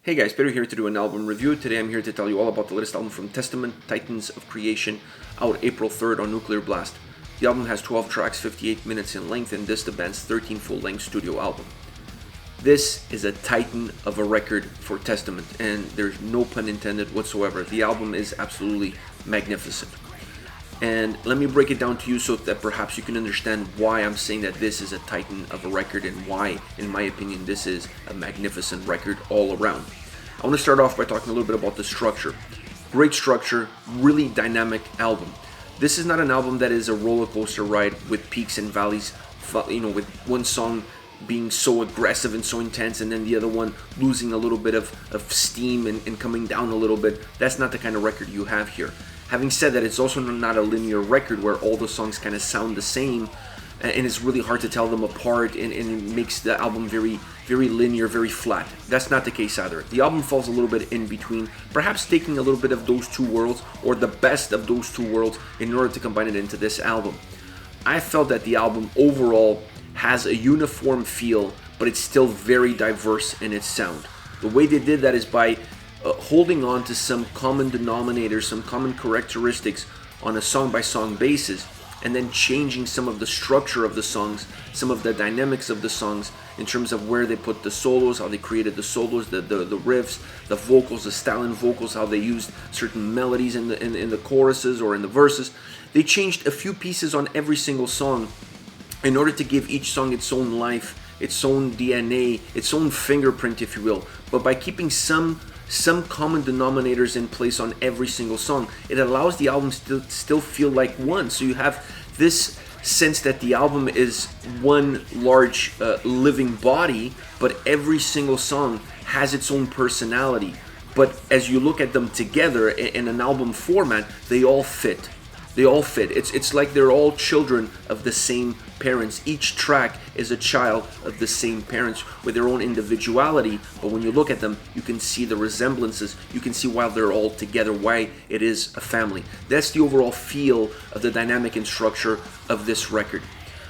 Hey guys, Peter here to do an album review. Today I'm here to tell you all about the latest album from Testament, Titans of Creation, out April 3rd on Nuclear Blast. The album has 12 tracks, 58 minutes in length, and this is the band's 13th full-length studio album. This is a titan of a record for Testament, and there's no pun intended whatsoever. The album is absolutely magnificent. And let me break it down to you so that perhaps you can understand why I'm saying that this is a titan of a record and why, in my opinion, this is a magnificent record all around. I want to start off by talking a little bit about the structure. Great structure, really dynamic album. This is not an album that is a roller coaster ride with peaks and valleys, with one song being so aggressive and so intense and then the other one losing a little bit of steam and coming down a little bit. That's not the kind of record you have here. Having said that, it's also not a linear record where all the songs kind of sound the same and it's really hard to tell them apart and it makes the album very, very linear, very flat. That's not the case either. The album falls a little bit in between, perhaps taking a little bit of those two worlds or the best of those two worlds in order to combine it into this album. I felt that the album overall has a uniform feel, but it's still very diverse in its sound. The way they did that is by holding on to some common denominators, some common characteristics on a song-by-song basis, and then changing some of the structure of the songs, some of the dynamics of the songs in terms of where they put the solos, how they created the solos, the riffs, the vocals, the style and vocals, how they used certain melodies in the choruses or in the verses. They changed a few pieces on every single song in order to give each song its own life, its own DNA, its own fingerprint, if you will. But by keeping some common denominators in place on every single song, it allows the album still feel like one. So you have this sense that the album is one large living body, but every single song has its own personality. But as you look at them together in an album format, they all fit. They all fit. It's like they're all children of the same parents. Each track is a child of the same parents with their own individuality, but when you look at them, you can see the resemblances. You can see why they're all together, why it is a family. That's the overall feel of the dynamic and structure of this record.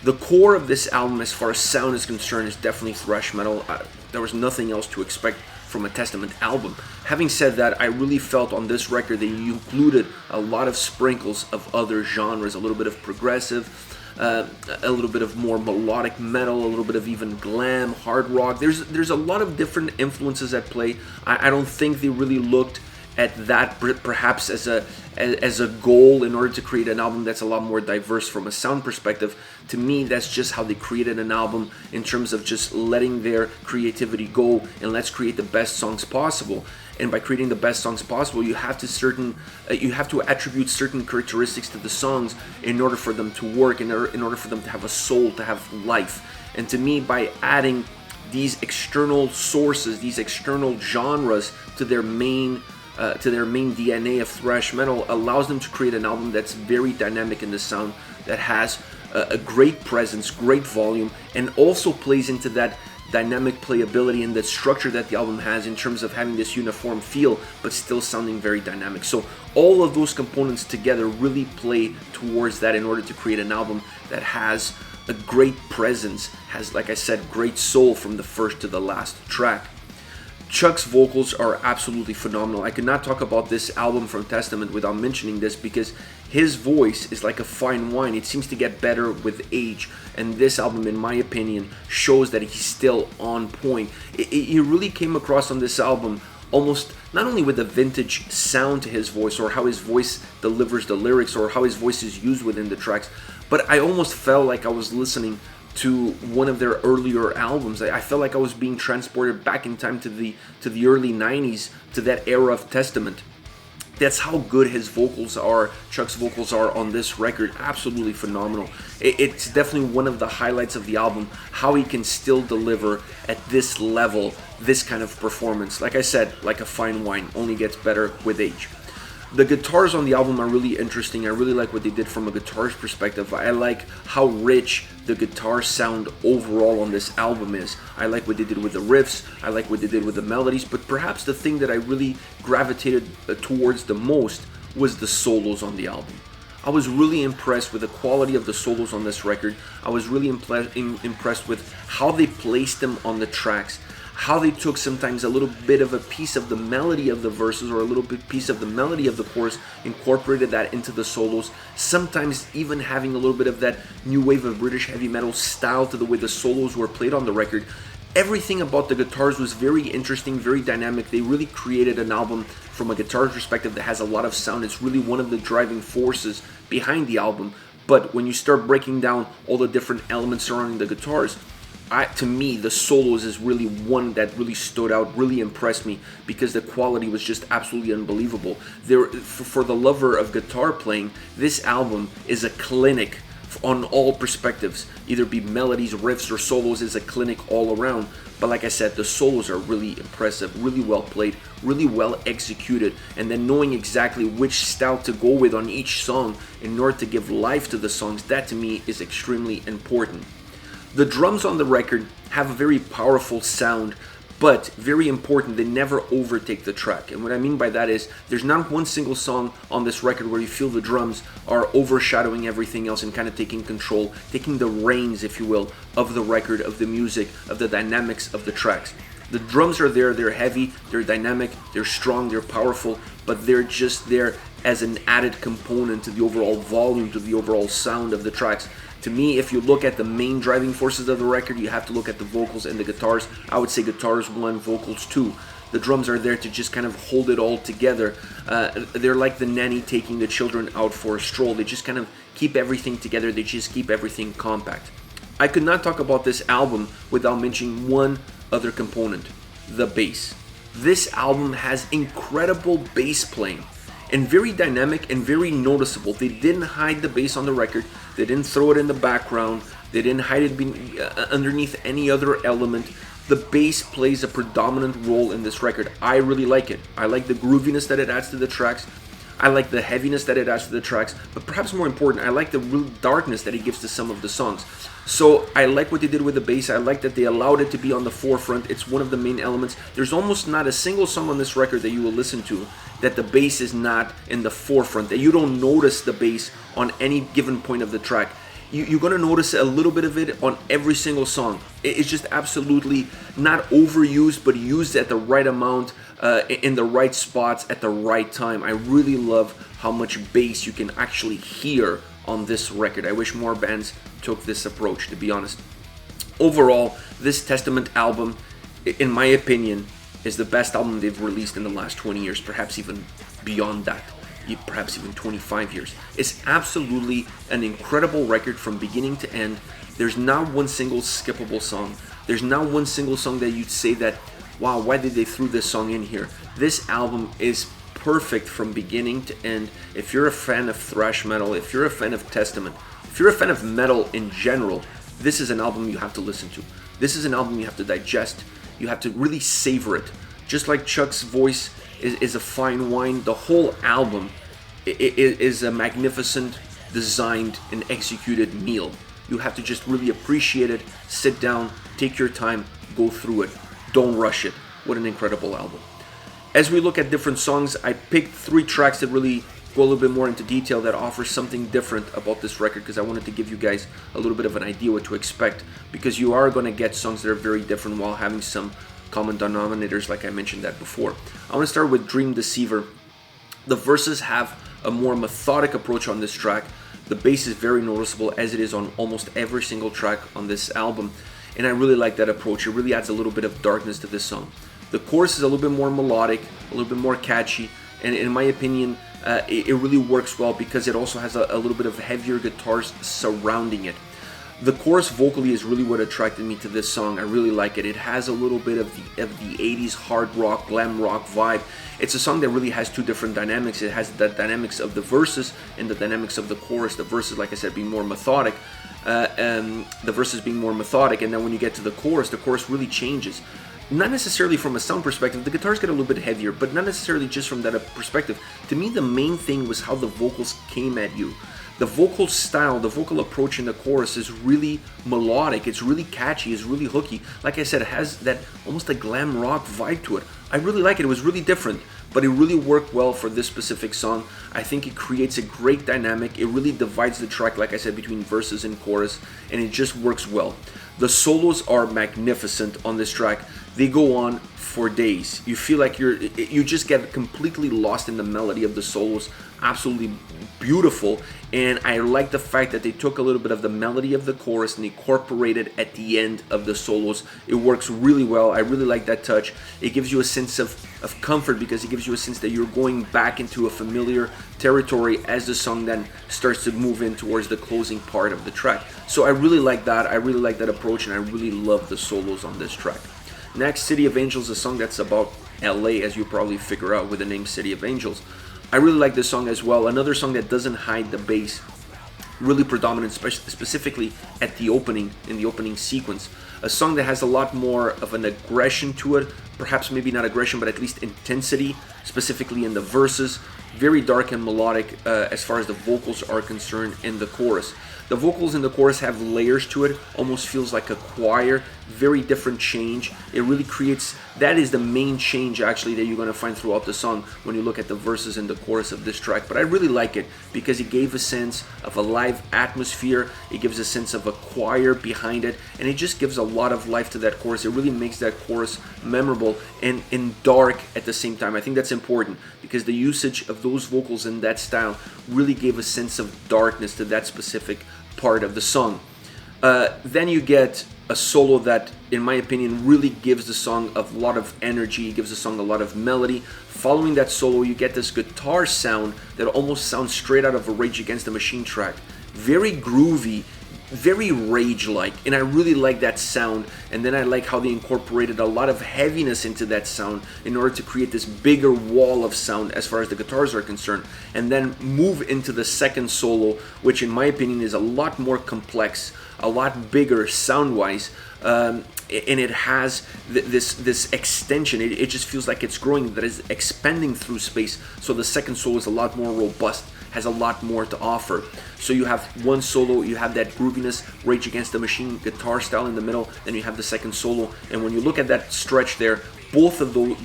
The core of this album, as far as sound is concerned, is definitely thrash metal. There was nothing else to expect from a Testament album. Having said that, I really felt on this record that you included a lot of sprinkles of other genres, a little bit of progressive, a little bit of more melodic metal, a little bit of even glam, hard rock. There's a lot of different influences at play. I don't think they really looked at that perhaps as a goal in order to create an album that's a lot more diverse from a sound perspective. To me, that's just how they created an album in terms of just letting their creativity go and let's create the best songs possible. And by creating the best songs possible, you have to attribute certain characteristics to the songs in order for them to work, in order for them to have a soul, to have life. And to me, by adding these external sources, these external genres to their main DNA of thrash metal, allows them to create an album that's very dynamic in the sound, that has a great presence, great volume, and also plays into that dynamic playability and the structure that the album has in terms of having this uniform feel but still sounding very dynamic. So all of those components together really play towards that in order to create an album that has a great presence, has, like I said, great soul from the first to the last track. Chuck's vocals are absolutely phenomenal. I could not talk about this album from Testament without mentioning this because his voice is like a fine wine. It seems to get better with age, and this album, in my opinion, shows that he's still on point. He really came across on this album almost not only with a vintage sound to his voice or how his voice delivers the lyrics or how his voice is used within the tracks, but I almost felt like I was listening to one of their earlier albums. I felt like I was being transported back in time to the early 90s, to that era of Testament. That's how good his vocals are, Chuck's vocals are on this record. Absolutely phenomenal. It's definitely one of the highlights of the album, how he can still deliver at this level, this kind of performance. Like I said, like a fine wine, only gets better with age. The guitars on the album are really interesting. I really like what they did from a guitar's perspective. I like how rich the guitar sound overall on this album is. I like what they did with the riffs. I like what they did with the melodies. But perhaps the thing that I really gravitated towards the most was the solos on the album. I was really impressed with the quality of the solos on this record. I was really impressed with how they placed them on the tracks, how they took sometimes a little bit of a piece of the melody of the verses or a little bit piece of the melody of the chorus, incorporated that into the solos, sometimes even having a little bit of that new wave of British heavy metal style to the way the solos were played on the record. Everything about the guitars was very interesting, very dynamic. They really created an album from a guitar perspective that has a lot of sound. It's really one of the driving forces behind the album. But when you start breaking down all the different elements surrounding the guitars, to me, the solos is really one that really stood out, really impressed me, because the quality was just absolutely unbelievable. For the lover of guitar playing, this album is a clinic on all perspectives. Either be melodies, riffs, or solos, is a clinic all around. But like I said, the solos are really impressive, really well played, really well executed, and then knowing exactly which style to go with on each song in order to give life to the songs, that to me is extremely important. The drums on the record have a very powerful sound, but very important, they never overtake the track. And what I mean by that is, there's not one single song on this record where you feel the drums are overshadowing everything else and kind of taking control, taking the reins, if you will, of the record, of the music, of the dynamics of the tracks. The drums are there, they're heavy, they're dynamic, they're strong, they're powerful, but they're just there as an added component to the overall volume, to the overall sound of the tracks. To me, if you look at the main driving forces of the record, you have to look at the vocals and the guitars. I would say guitars 1, vocals 2. The drums are there to just kind of hold it all together. They're like the nanny taking the children out for a stroll. They just kind of keep everything together. They just keep everything compact. I could not talk about this album without mentioning one other component, the bass. This album has incredible bass playing, and very dynamic and very noticeable. They didn't hide the bass on the record. They didn't throw it in the background. They didn't hide it underneath any other element. The bass plays a predominant role in this record. I really like it. I like the grooviness that it adds to the tracks. I like the heaviness that it adds to the tracks. But perhaps more important, I like the real darkness that it gives to some of the songs. So I like what they did with the bass. I like that they allowed it to be on the forefront. It's one of the main elements. There's almost not a single song on this record that you will listen to that the bass is not in the forefront, that you don't notice the bass on any given point of the track. You're going to notice a little bit of it on every single song. It's just absolutely not overused, but used at the right amount, in the right spots, at the right time. I really love how much bass you can actually hear on this record. I wish more bands took this approach, to be honest. Overall, this Testament album, in my opinion, is the best album they've released in the last 20 years, perhaps even beyond that, perhaps even 25 years. It's absolutely an incredible record from beginning to end. There's not one single skippable song. There's not one single song that you'd say that, wow, why did they throw this song in here? This album is perfect from beginning to end. If you're a fan of thrash metal, if you're a fan of Testament, if you're a fan of metal in general, this is an album you have to listen to. This is an album you have to digest. You have to really savor it. Just like Chuck's voice is a fine wine, the whole album is a magnificent, designed, and executed meal. You have to just really appreciate it, sit down, take your time, go through it. Don't rush it. What an incredible album. As we look at different songs, I picked 3 tracks that really go a little bit more into detail, that offer something different about this record, because I wanted to give you guys a little bit of an idea what to expect, because you are going to get songs that are very different while having some common denominators, like I mentioned that before. I want to start with Dream Deceiver. The verses have a more methodic approach on this track. The bass is very noticeable, as it is on almost every single track on this album, and I really like that approach. It really adds a little bit of darkness to this song. The chorus is a little bit more melodic, a little bit more catchy, and in my opinion, it really works well because it also has a little bit of heavier guitars surrounding it. The chorus vocally is really what attracted me to this song. I really like it. It has a little bit of the 80s hard rock, glam rock vibe. It's a song that really has 2 different dynamics. It has the dynamics of the verses and the dynamics of the chorus. The verses, like I said, being more methodic. The verses being more methodic, and then when you get to the chorus really changes. Not necessarily from a sound perspective, the guitars get a little bit heavier, but not necessarily just from that perspective. To me, the main thing was how the vocals came at you. The vocal style, the vocal approach in the chorus is really melodic, it's really catchy, it's really hooky. Like I said, it has that almost a glam rock vibe to it. I really like it. It was really different, but it really worked well for this specific song. I think it creates a great dynamic. It really divides the track, like I said, between verses and chorus, and it just works well. The solos are magnificent on this track. they go on for days. You feel like you just get completely lost in the melody of the solos. Absolutely beautiful. And I like the fact that they took a little bit of the melody of the chorus and incorporated at the end of the solos. It works really well. I really like that touch. It gives you a sense of comfort, because it gives you a sense that you're going back into a familiar territory as the song then starts to move in towards the closing part of the track. So I really like that. I really like that approach, and I really love the solos on this track. Next, City of Angels, a song that's about LA, as you probably figure out with the name City of Angels. I really like this song as well. Another song that doesn't hide the bass, really predominant, specifically at the opening, in the opening sequence. A song that has a lot more of an aggression to it, perhaps maybe not aggression, but at least intensity, specifically in the verses. Very dark and melodic as far as the vocals are concerned in the chorus. The vocals in the chorus have layers to it, almost feels like a choir, very different change. It really creates, that is the main change actually that you're going to find throughout the song when you look at the verses and the chorus of this track. But I really like it because it gave a sense of a live atmosphere, it gives a sense of a choir behind it, and it just gives a lot of life to that chorus. It really makes that chorus memorable and dark at the same time. I think that's important because the usage of those vocals in that style really gave a sense of darkness to that specific part of the song. Then you get a solo that, in my opinion, really gives the song a lot of energy, gives the song a lot of melody. Following that solo, you get this guitar sound that almost sounds straight out of a Rage Against the Machine track. Very groovy, very Rage-like, and I really like that sound. And then I like how they incorporated a lot of heaviness into that sound in order to create this bigger wall of sound as far as the guitars are concerned, and then move into the second solo, which in my opinion is a lot more complex, a lot bigger sound-wise, and it has this extension. It just feels like it's growing, that is expanding through space. So the second solo is a lot more robust, has a lot more to offer. So you have one solo, you have that grooviness, Rage Against the Machine guitar style in the middle, then you have the second solo. And when you look at that stretch there, both of those,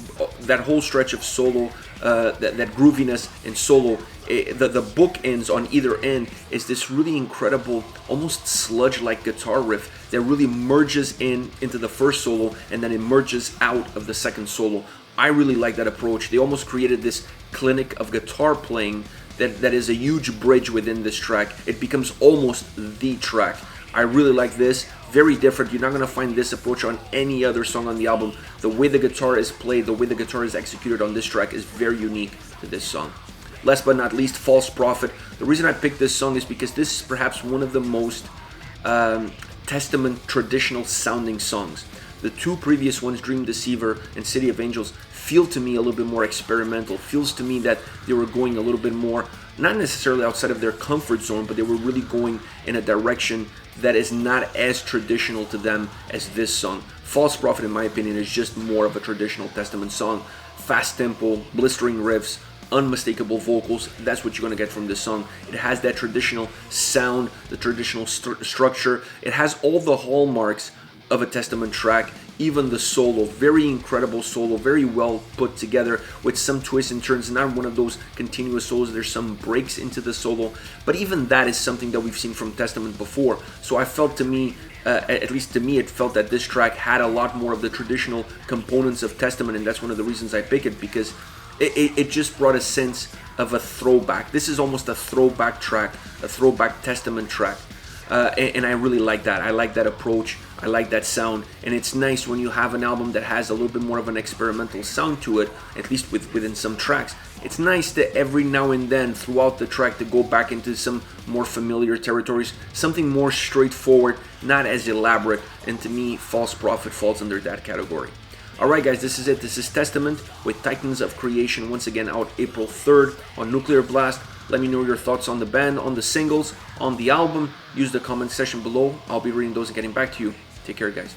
that whole stretch of solo, that grooviness and solo, the bookends on either end is this really incredible, almost sludge-like guitar riff that really merges into the first solo and then it merges out of the second solo. I really like that approach. They almost created this clinic of guitar playing that is a huge bridge within this track. It becomes almost the track. I really like this. Very different. You're not going to find this approach on any other song on the album. The way the guitar is played, the way the guitar is executed on this track is very unique to this song. Last but not least, False Prophet. The reason I picked this song is because this is perhaps one of the most Testament traditional sounding songs. The two previous ones, Dream Deceiver and City of Angels, feel to me a little bit more experimental. Feels to me that they were going a little bit more, not necessarily outside of their comfort zone, but they were really going in a direction that is not as traditional to them as this song. False Prophet, in my opinion, is just more of a traditional Testament song. Fast tempo, blistering riffs, unmistakable vocals. That's what you're going to get from this song. It has that traditional sound, the traditional structure. It has all the hallmarks of a Testament track, even the solo, very incredible solo, very well put together with some twists and turns, not one of those continuous solos. There's some breaks into the solo, but even that is something that we've seen from Testament before. So I felt, to me, at least to me, it felt that this track had a lot more of the traditional components of Testament, and that's one of the reasons I pick it, because it just brought a sense of a throwback. This is almost a throwback track, a throwback Testament track. And I really like that. I like that approach. I like that sound. And it's nice when you have an album that has a little bit more of an experimental sound to it, at least within some tracks. It's nice to every now and then throughout the track to go back into some more familiar territories, something more straightforward, not as elaborate. And to me, False Prophet falls under that category. Alright guys, this is it. This is Testament with Titans of Creation, once again out April 3rd on Nuclear Blast. Let me know your thoughts on the band, on the singles, on the album. Use the comment section below. I'll be reading those and getting back to you. Take care, guys.